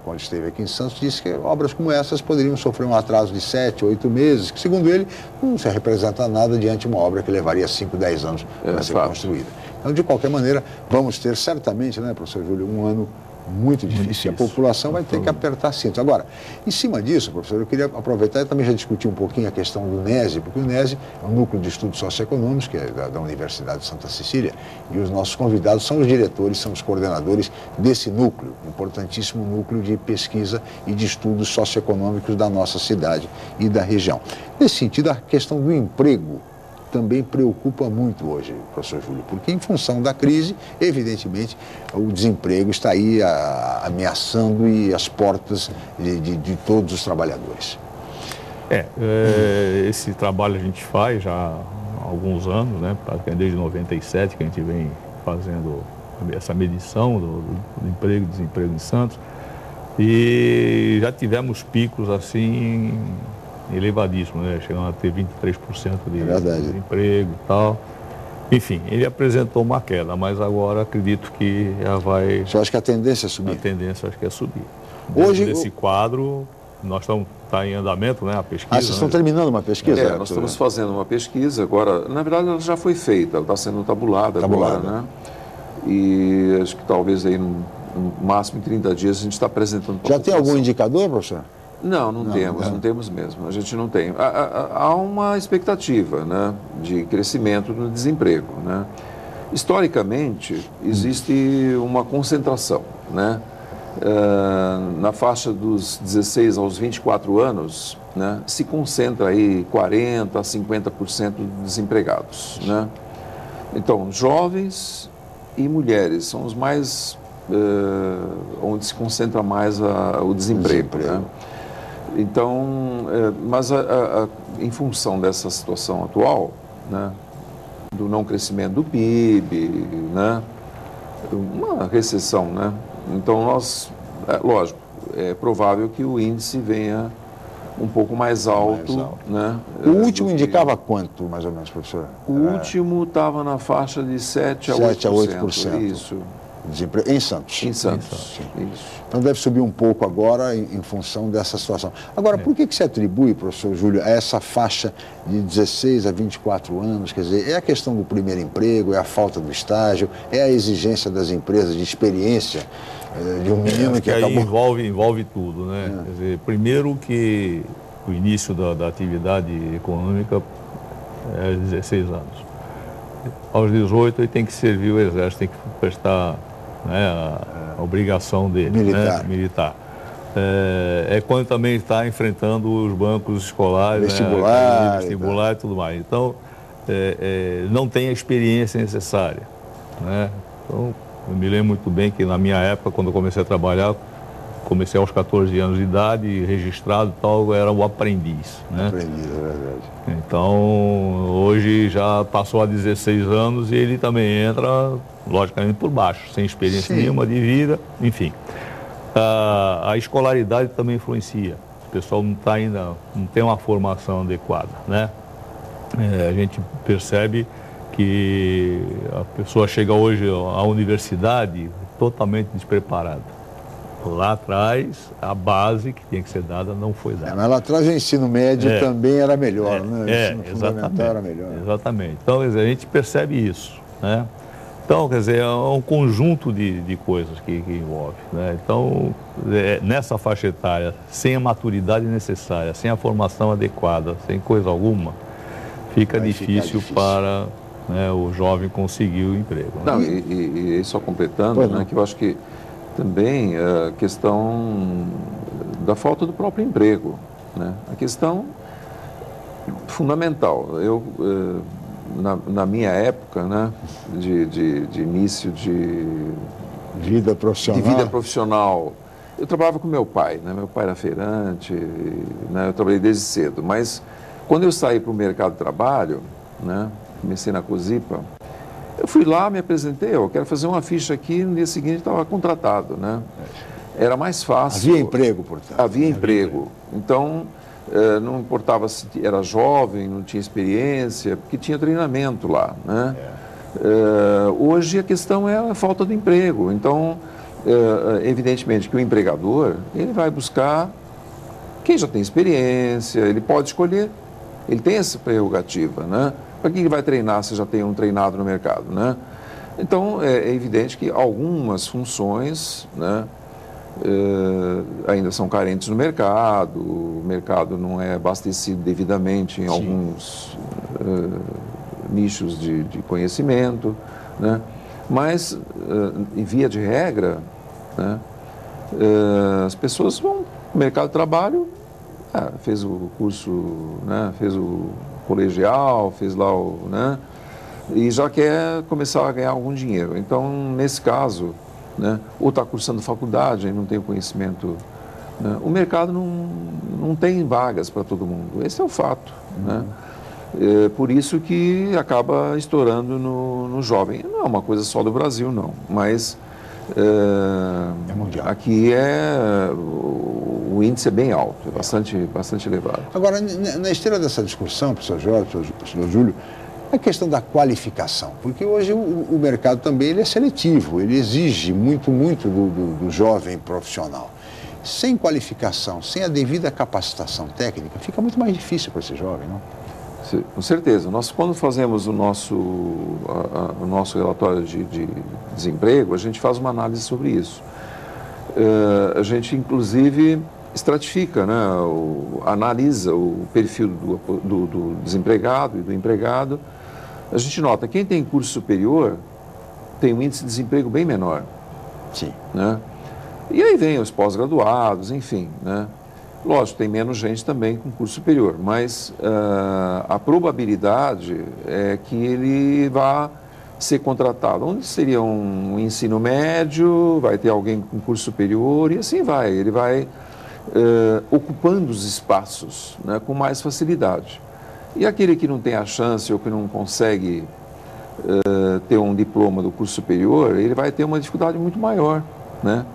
quando esteve aqui em Santos, disse que obras como essas poderiam sofrer um atraso de 7, 8 meses, que, segundo ele, não se representa nada diante de uma obra que levaria 5, 10 anos para ser construída. Então, de qualquer maneira, vamos ter certamente, né, professor Júlio, um ano muito difícil. A população vai ter que apertar cinto. Agora, em cima disso, professor, eu queria aproveitar e também já discutir um pouquinho a questão do NESE, porque o NESE é um núcleo de estudos socioeconômicos, que é da Universidade de Santa Cecília, e os nossos convidados são os diretores, são os coordenadores desse núcleo, importantíssimo núcleo de pesquisa e de estudos socioeconômicos da nossa cidade e da região. Nesse sentido, a questão do emprego também preocupa muito hoje, professor Júlio, porque em função da crise, evidentemente, o desemprego está aí ameaçando as portas de todos os trabalhadores. Esse trabalho a gente faz já há alguns anos, né? Desde 97 que a gente vem fazendo essa medição do emprego e desemprego em Santos, e já tivemos picos assim elevadíssimos, né? Chegando a ter 23% de desemprego e tal. Enfim, ele apresentou uma queda, mas agora acredito que já vai... Você acha que a tendência é subir? A tendência acho que é subir. Hoje, desse quadro, nós estamos em andamento, né, a pesquisa. Vocês estão terminando uma pesquisa? Nós estamos fazendo uma pesquisa agora. Na verdade, ela já foi feita, ela está sendo tabulada agora, né? E acho que talvez aí no máximo em 30 dias a gente está apresentando. Já tem algum indicador, professor? Não temos mesmo. A gente não tem. Há uma expectativa, né, de crescimento no desemprego, né? Historicamente, existe uma concentração, né? Na faixa dos 16 aos 24 anos, né, se concentra aí 40% a 50% dos desempregados, né? Então, jovens e mulheres são os mais, onde se concentra mais o desemprego. Né? Então, mas em função dessa situação atual, né, do não crescimento do PIB, né, uma recessão, né? Então, lógico, é provável que o índice venha um pouco mais alto. Né? O último indicava quanto, mais ou menos, professor? O último estava na faixa de 7% a 8%. Isso. Desemprego em Santos. Em Santos, isso. Então deve subir um pouco agora em função dessa situação. Agora, por que se atribui, professor Júlio, a essa faixa de 16 a 24 anos? Quer dizer, é a questão do primeiro emprego, é a falta do estágio, é a exigência das empresas de experiência de um menino que acabou... envolve tudo, né? Quer dizer, primeiro que o início da atividade econômica é aos 16 anos. Aos 18 ele tem que servir o exército, tem que prestar, né, a obrigação dele, militar. É quando também está enfrentando os bancos escolares, vestibular e tudo mais. Então, não tem a experiência necessária, né? Então, eu me lembro muito bem que na minha época, quando eu comecei a trabalhar, comecei aos 14 anos de idade, registrado e tal, era o aprendiz, né? Aprendiz, é verdade. Então, hoje já passou a 16 anos e ele também entra, logicamente, por baixo, sem experiência nenhuma de vida, enfim. A escolaridade também influencia. O pessoal não tem uma formação adequada, né? A gente percebe que a pessoa chega hoje à universidade totalmente despreparada. Lá atrás, a base que tinha que ser dada não foi dada. Mas lá atrás o ensino médio também era melhor, né? O ensino fundamental era melhor. Exatamente. Então, quer dizer, a gente percebe isso, né? Então, quer dizer, é um conjunto de coisas que envolve, né? Então, nessa faixa etária, sem a maturidade necessária, sem a formação adequada, sem coisa alguma, fica difícil para, né, o jovem conseguir o emprego. Né? Não, e só completando, né, que eu acho que também a questão da falta do próprio emprego, né? A questão fundamental. Na minha época, né, de início de vida profissional, eu trabalhava com meu pai, né? Meu pai era feirante, né? Eu trabalhei desde cedo, mas quando eu saí para o mercado de trabalho, né, comecei na COSIPA, eu fui lá, me apresentei, eu quero fazer uma ficha aqui, no dia seguinte estava contratado, né? Era mais fácil. Havia emprego, portanto. Havia emprego. Então, não importava se era jovem, não tinha experiência, porque tinha treinamento lá, né? Hoje a questão é a falta de emprego. Então, evidentemente que o empregador, ele vai buscar quem já tem experiência, ele pode escolher, ele tem essa prerrogativa, né? Para que ele vai treinar se já tem um treinado no mercado, né? Então, é evidente que algumas funções, né, ainda são carentes no mercado, o mercado não é abastecido devidamente em alguns nichos de conhecimento, né? Mas, em via de regra, né, as pessoas vão no mercado de trabalho, fez o curso, né, fez o colegial, fez lá né? E já quer começar a ganhar algum dinheiro. Então, nesse caso, né? Ou está cursando faculdade, não tem o conhecimento, né? O mercado não tem vagas para todo mundo. Esse é o fato, né? É por isso que acaba estourando no jovem. Não é uma coisa só do Brasil, não, mas é mundial. Aqui o índice é bem alto, é bastante elevado. Agora, na esteira dessa discussão, professor Jorge, professor Júlio, a questão da qualificação, porque hoje o mercado também ele é seletivo, ele exige muito do jovem profissional. Sem qualificação, sem a devida capacitação técnica, fica muito mais difícil para esse jovem, não? Com certeza. Nós, quando fazemos o nosso relatório de desemprego, a gente faz uma análise sobre isso. A gente, inclusive, estratifica, né? Analisa o perfil do desempregado e do empregado. A gente nota, quem tem curso superior tem um índice de desemprego bem menor. Sim. Né? E aí vem os pós-graduados, enfim, né? Lógico, tem menos gente também com curso superior, mas a probabilidade é que ele vá ser contratado. Onde seria um ensino médio, vai ter alguém com curso superior e assim vai. Ele vai ocupando os espaços, né, com mais facilidade. E aquele que não tem a chance ou que não consegue ter um diploma do curso superior, ele vai ter uma dificuldade muito maior, né?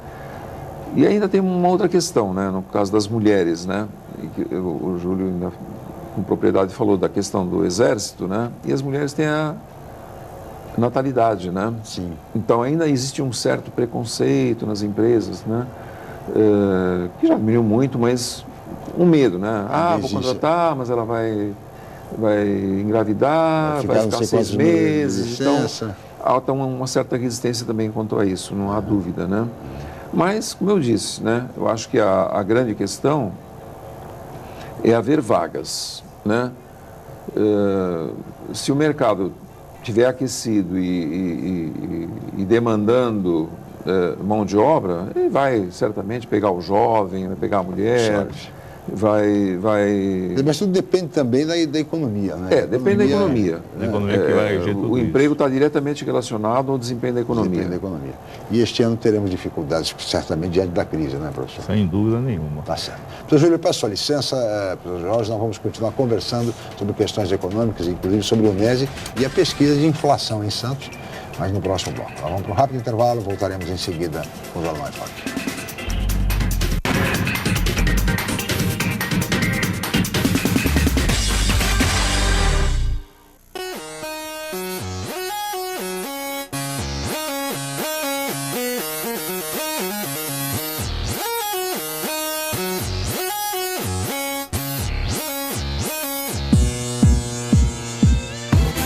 E ainda tem uma outra questão, né, no caso das mulheres, né, e que o Júlio ainda, com propriedade falou da questão do exército, né, e as mulheres têm a natalidade, né? Sim. Então ainda existe um certo preconceito nas empresas, né, que já diminuiu muito, mas um medo, né? Vou contratar, mas ela vai engravidar, vai ficar 6 meses, então há uma certa resistência também quanto a isso, não há dúvida, né? Mas, como eu disse, né, eu acho que a grande questão é haver vagas, né? Se o mercado estiver aquecido e demandando mão de obra, ele vai certamente pegar o jovem, vai pegar a mulher, vai... Mas tudo depende também da economia, né? Depende da economia. A economia que vai reger tudo o isso. emprego está diretamente relacionado ao desempenho da economia. E este ano teremos dificuldades, certamente, diante da crise, né, professor? Sem dúvida nenhuma. Tá certo. Professor Júlio, peço sua licença, professor Jorge, nós vamos continuar conversando sobre questões econômicas, inclusive sobre o MESE e a pesquisa de inflação em Santos, mas no próximo bloco. Nós vamos para um rápido intervalo, voltaremos em seguida com o Jornal em Foque.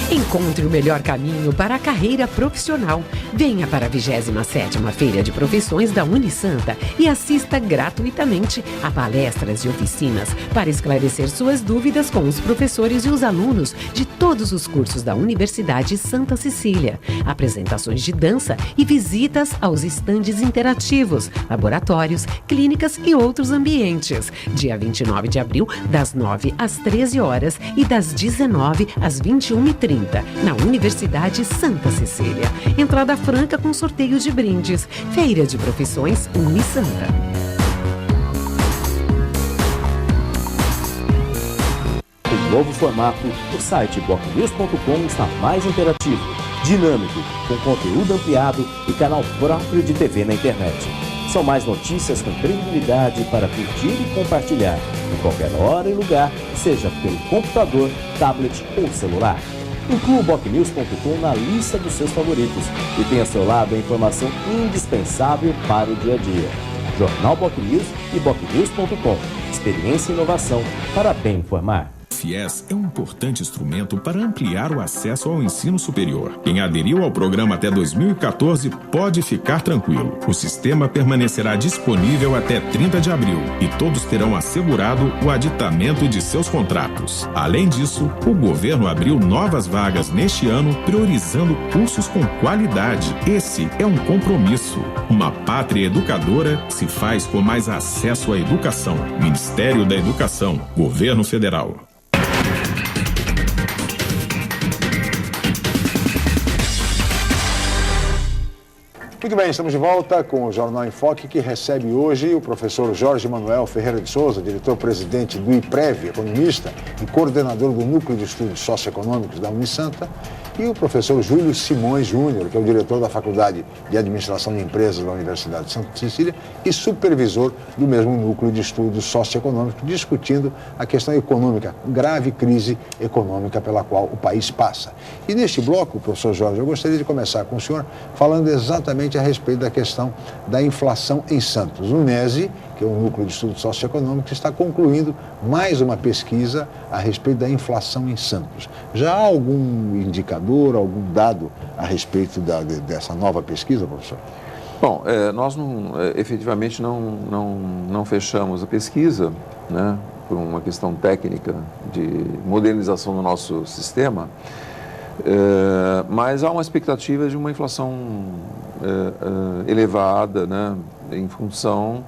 Encontre o melhor caminho para a carreira profissional. Venha para a 27ª Feira de Profissões da Unisanta e assista gratuitamente a palestras e oficinas para esclarecer suas dúvidas com os professores e os alunos de todos os cursos da Universidade Santa Cecília. Apresentações de dança e visitas aos estandes interativos, laboratórios, clínicas e outros ambientes. Dia 29 de abril, das 9 às 13 horas e das 19 às 21h30. Na Universidade Santa Cecília. Entrada franca com sorteio de brindes. Feira de Profissões Unisanta. Em novo formato, o site bocnews.com está mais interativo, dinâmico, com conteúdo ampliado e canal próprio de TV na internet. São mais notícias com credibilidade para curtir e compartilhar, em qualquer hora e lugar, seja pelo computador, tablet ou celular. Inclua o bocnews.com na lista dos seus favoritos e tenha ao seu lado a informação indispensável para o dia a dia. Jornal BocNews e bocnews.com. Experiência e inovação para bem informar. O FIES é um importante instrumento para ampliar o acesso ao ensino superior. Quem aderiu ao programa até 2014 pode ficar tranquilo. O sistema permanecerá disponível até 30 de abril e todos terão assegurado o aditamento de seus contratos. Além disso, o governo abriu novas vagas neste ano, priorizando cursos com qualidade. Esse é um compromisso. Uma pátria educadora se faz com mais acesso à educação. Ministério da Educação, Governo Federal. Muito bem, estamos de volta com o Jornal em Foque, que recebe hoje o professor Jorge Manuel Ferreira de Souza, diretor-presidente do IPREV, economista e coordenador do Núcleo de Estudos Socioeconômicos da Unisanta, e o professor Júlio Simões Júnior, que é o diretor da Faculdade de Administração de Empresas da Universidade de Santa Cecília e supervisor do mesmo Núcleo de Estudos Socioeconômicos, discutindo a questão econômica, grave crise econômica pela qual o país passa. E neste bloco, professor Jorge, eu gostaria de começar com o senhor falando exatamente a respeito da questão da inflação em Santos. O NESE, que é o Núcleo de Estudos Socioeconômicos, está concluindo mais uma pesquisa a respeito da inflação em Santos. Já há algum indicador, algum dado a respeito dessa nova pesquisa, professor? Bom, nós efetivamente não fechamos a pesquisa, né, por uma questão técnica de modernização do nosso sistema, mas há uma expectativa de uma inflação elevada, né, em função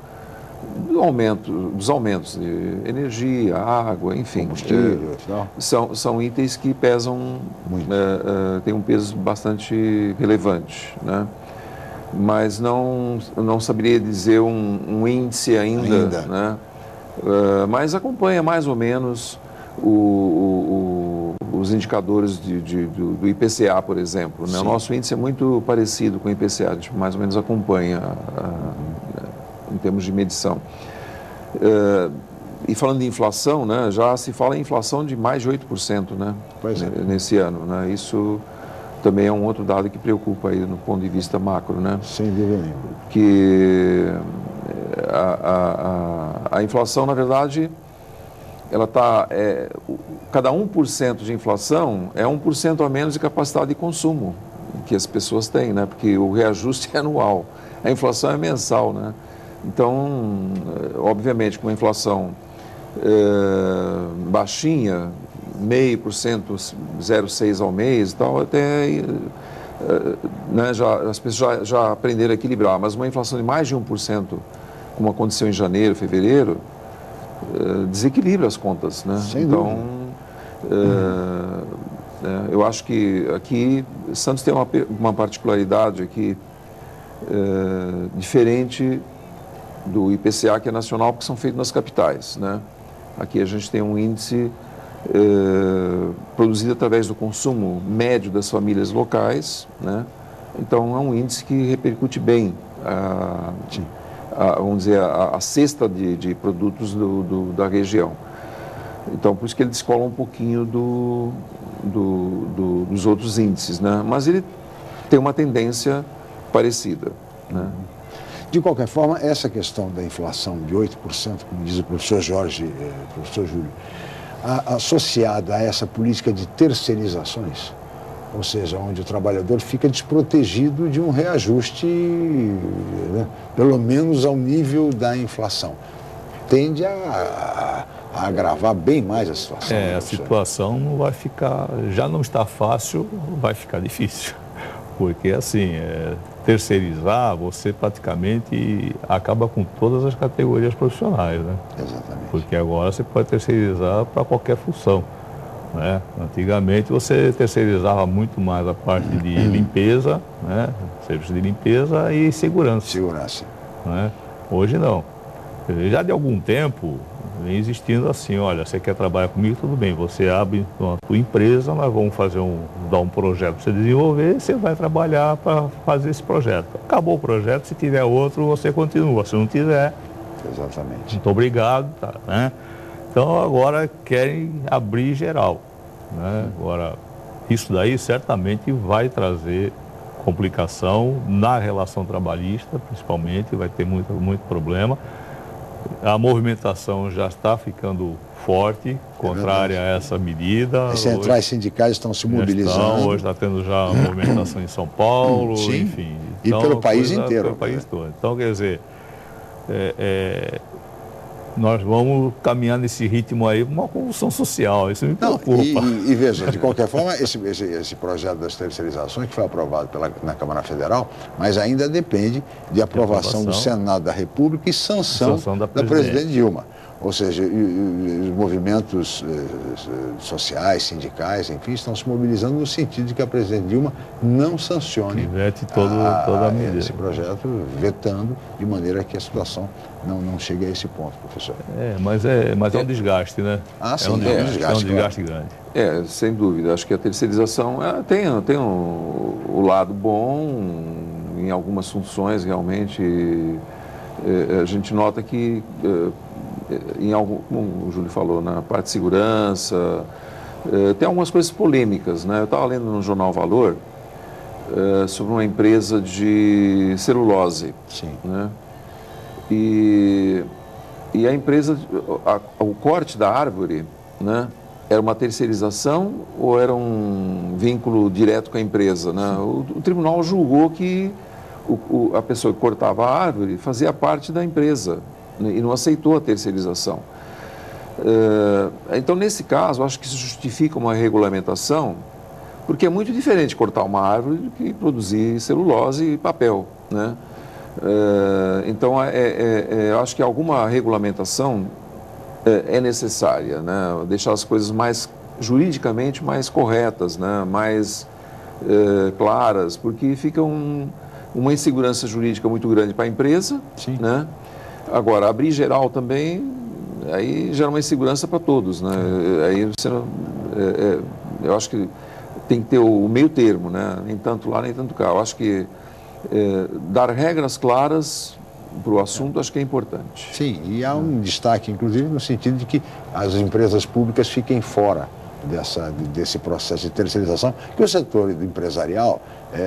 dos aumentos de energia, água, enfim. Combustível, são itens que pesam, têm um peso bastante relevante, né? Mas não saberia dizer um índice ainda. Né? Mas acompanha mais ou menos os indicadores do IPCA, por exemplo. Né? O nosso índice é muito parecido com o IPCA, a gente mais ou menos acompanha em termos de medição. E falando de inflação, né, já se fala em inflação de mais de 8%, né, nesse ano. Né? Isso também é um outro dado que preocupa aí no ponto de vista macro. Né? Sem dúvida nenhuma. Que a inflação, na verdade, ela está... cada 1% de inflação é 1% a menos de capacidade de consumo que as pessoas têm, né? Porque o reajuste é anual, a inflação é mensal, né? Então, obviamente, com uma inflação baixinha, 0,5%, 0,6% ao mês e tal, até né, as pessoas já aprenderam a equilibrar. Mas uma inflação de mais de 1%, como aconteceu em janeiro, fevereiro, desequilibra as contas. Né? Então, eu acho que aqui, Santos tem uma particularidade aqui diferente do IPCA, que é nacional, porque são feitos nas capitais. Né? Aqui a gente tem um índice produzido através do consumo médio das famílias locais, né? Então é um índice que repercute bem vamos dizer, a cesta de produtos da região. Então por isso que ele descola um pouquinho dos outros índices, né? Mas ele tem uma tendência parecida. Né? De qualquer forma, essa questão da inflação de 8%, como diz o professor Jorge, professor Júlio, associada a essa política de terceirizações, ou seja, onde o trabalhador fica desprotegido de um reajuste, né, pelo menos ao nível da inflação, tende a agravar bem mais a situação. A situação não vai ficar, já não está fácil, vai ficar difícil, porque assim, terceirizar, você praticamente acaba com todas as categorias profissionais, né? Exatamente. Porque agora você pode terceirizar para qualquer função, né? Antigamente você terceirizava muito mais a parte de limpeza, né? Serviço de limpeza e segurança. Né? Hoje não. Já de algum tempo vem existindo assim, olha, você quer trabalhar comigo, tudo bem, você abre a tua empresa, nós vamos dar um projeto para você desenvolver, você vai trabalhar para fazer esse projeto. Acabou o projeto, se tiver outro, você continua, se não tiver, exatamente. Muito obrigado, tá, né? Então agora querem abrir geral, né? Agora, isso daí certamente vai trazer complicação na relação trabalhista, principalmente, vai ter muito problema. A movimentação já está ficando forte, contrária a essa medida. As centrais sindicais estão se mobilizando. Hoje está tendo já movimentação em São Paulo, enfim. Então, e pelo país inteiro. Pelo país todo. Então, quer dizer, nós vamos caminhar nesse ritmo aí, uma convulsão social, isso me preocupa. E veja, de qualquer forma, esse projeto das terceirizações que foi aprovado na Câmara Federal, mas ainda depende de aprovação do Senado da República e sanção da presidente Dilma. Ou seja, os movimentos sociais, sindicais, enfim, estão se mobilizando no sentido de que a presidente Dilma não sancione toda a medida. Esse projeto, vetando de maneira que a situação não chegue a esse ponto, professor. Mas é um desgaste, né? Sim, é um desgaste claro. grande. Sem dúvida. Acho que a terceirização tem o lado bom em algumas funções, realmente. A gente nota que, em algum, como o Júlio falou, na parte de segurança, tem algumas coisas polêmicas, né? Eu estava lendo no jornal Valor sobre uma empresa de celulose. Sim. Né? E a empresa, o corte da árvore, né? Era uma terceirização ou era um vínculo direto com a empresa, né? O tribunal julgou que a pessoa que cortava a árvore fazia parte da empresa, né? E não aceitou a terceirização. Então, nesse caso, acho que isso justifica uma regulamentação, porque é muito diferente cortar uma árvore do que produzir celulose e papel, né? Então, eu acho que alguma regulamentação é necessária, né? Deixar as coisas juridicamente mais corretas, né? Mais claras, porque fica uma insegurança jurídica muito grande para a empresa. Sim. Né? Agora, abrir geral também, aí gera uma insegurança para todos, né? Aí você eu acho que tem que ter o meio termo, né? Nem tanto lá, nem tanto cá. Eu acho que dar regras claras para o assunto, acho que é importante. Sim, e há um destaque, inclusive, no sentido de que as empresas públicas fiquem fora desse processo de terceirização, que o setor empresarial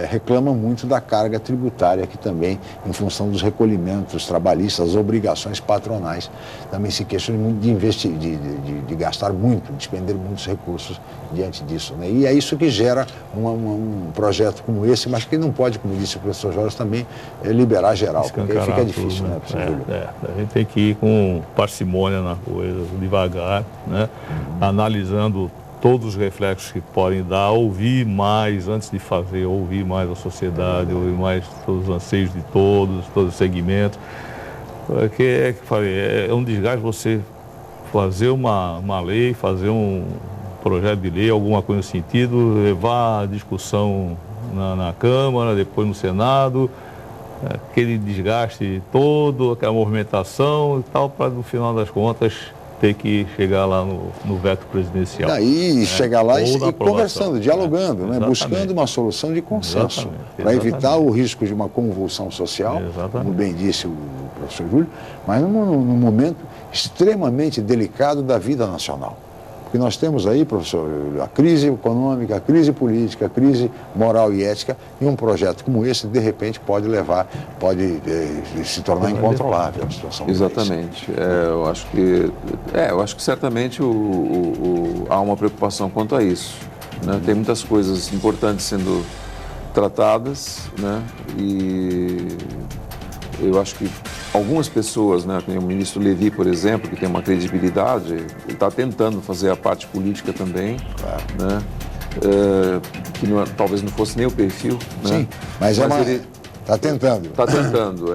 reclama muito da carga tributária, que também, em função dos recolhimentos trabalhistas, as obrigações patronais, também se queixam muito de investir, de gastar muito, de despender muitos recursos diante disso, né? E é isso que gera um projeto como esse, mas que não pode, como disse o professor Jorge, também liberar geral, porque aí fica difícil, né, professor Júlio? A gente tem que ir com parcimônia na coisa, devagar, né? Analisando todos os reflexos que podem dar, ouvir mais antes de fazer, ouvir mais a sociedade, ouvir mais todos os anseios de todos os segmentos. Porque é um desgaste você fazer uma lei, fazer um projeto de lei, alguma coisa no sentido, levar a discussão na Câmara, depois no Senado, aquele desgaste todo, aquela movimentação e tal, para no final das contas ter que chegar lá no veto presidencial. Daí chegar lá e conversando, dialogando, né? Buscando uma solução de consenso, para evitar o risco de uma convulsão social, como bem disse o professor Júlio, mas num momento extremamente delicado da vida nacional. Porque nós temos aí, professor, a crise econômica, a crise política, a crise moral e ética, e um projeto como esse, de repente, pode se tornar incontrolável a situação. Exatamente. Eu acho que certamente há uma preocupação quanto a isso, né? Tem muitas coisas importantes sendo tratadas, né? E eu acho que algumas pessoas, né, como o ministro Levi, por exemplo, que tem uma credibilidade, ele está tentando fazer a parte política também, claro, né? Que talvez não fosse nem o perfil. Sim, né? mas ele está tentando. Está tentando,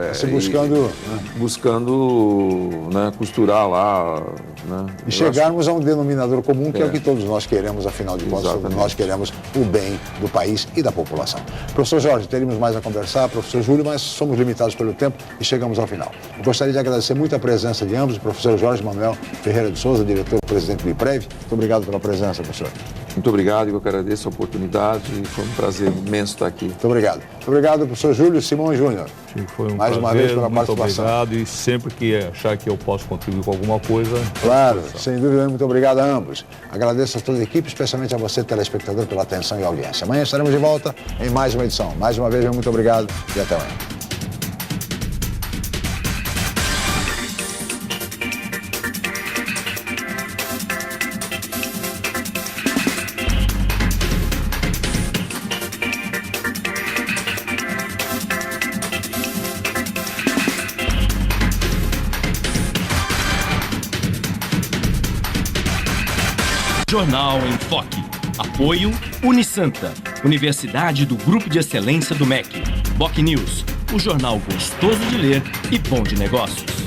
buscando né, costurar lá. Né? E chegarmos a um denominador comum, que é o que todos nós queremos, afinal de contas, todos nós queremos o bem do país e da população. Professor Jorge, teríamos mais a conversar, professor Júlio, mas somos limitados pelo tempo e chegamos ao final. Eu gostaria de agradecer muito a presença de ambos, o professor Jorge Manuel Ferreira de Souza, diretor-presidente do IPREV. Muito obrigado pela presença, professor. Muito obrigado, eu que agradeço a oportunidade, foi um prazer imenso estar aqui. Muito obrigado. Muito obrigado, professor Júlio Simão Júnior. Foi um mais prazer, uma vez pela muito participação. Obrigado, e sempre que achar que eu posso contribuir com alguma coisa... Claro, sem dúvida, muito obrigado a ambos. Agradeço a toda a equipe, especialmente a você, telespectador, pela atenção e audiência. Amanhã estaremos de volta em mais uma edição. Mais uma vez, muito obrigado e até amanhã. Jornal em Foque. Apoio Unisanta, Universidade do Grupo de Excelência do MEC. BocNews, o jornal gostoso de ler e bom de negócios.